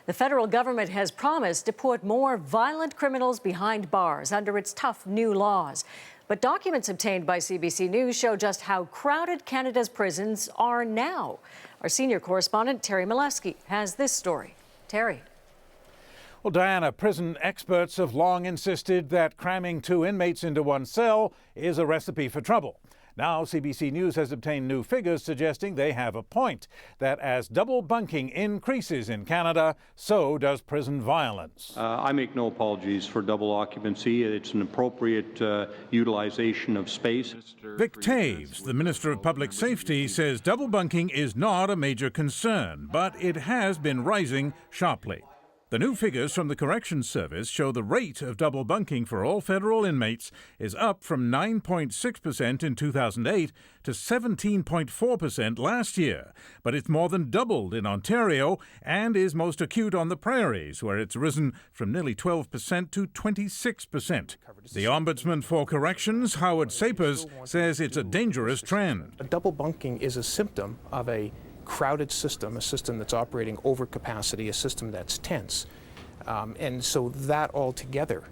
The federal government has promised to put more violent criminals behind bars under its tough new laws. But documents obtained by CBC News show just how crowded Canada's prisons are now. Our senior correspondent, Terry Milewski, has this story. Terry. Well, Diana, prison experts have long insisted that cramming two inmates into one cell is a recipe for trouble. Now, CBC News has obtained new figures suggesting they have a point, that as double bunking increases in Canada, so does prison violence. I make no apologies for double occupancy. It's an appropriate utilization of space. Vic Taves, the Minister of Public Safety, says double bunking is not a major concern, but it has been rising sharply. The new figures from the Corrections Service show the rate of double bunking for all federal inmates is up from 9.6% in 2008 to 17.4% last year. But it's more than doubled in Ontario and is most acute on the prairies, where it's risen from nearly 12% to 26%. The Ombudsman for Corrections, Howard Sapers, says it's a dangerous trend. Double bunking is a symptom of a crowded system, a system that's operating over capacity, a system that's tense. And so that altogether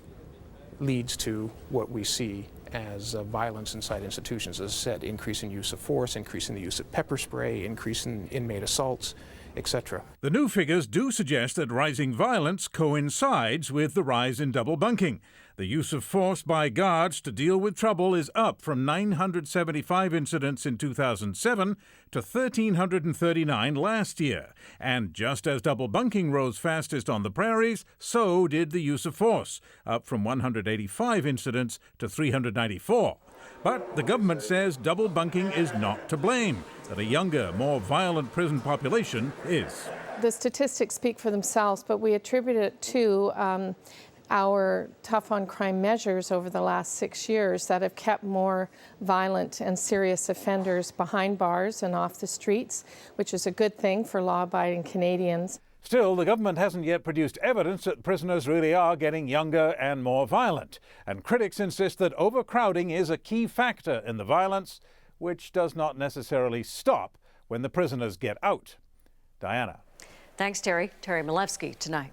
leads to what we see as violence inside institutions. As I said, increasing use of force, increasing the use of pepper spray, increasing inmate assaults, etc. The new figures do suggest that rising violence coincides with the rise in double bunking. The use of force by guards to deal with trouble is up from 975 incidents in 2007 to 1,339 last year. And just as double bunking rose fastest on the prairies, so did the use of force, up from 185 incidents to 394. But the government says double bunking is not to blame, that a younger, more violent prison population is. The statistics speak for themselves, but we attribute it to our tough on crime measures over the last 6 years that have kept more violent and serious offenders behind bars and off the streets, which is a good thing for law-abiding Canadians. Still, the government hasn't yet produced evidence that prisoners really are getting younger and more violent. And critics insist that overcrowding is a key factor in the violence, which does not necessarily stop when the prisoners get out. Diana. Thanks, Terry. Terry Milewski tonight.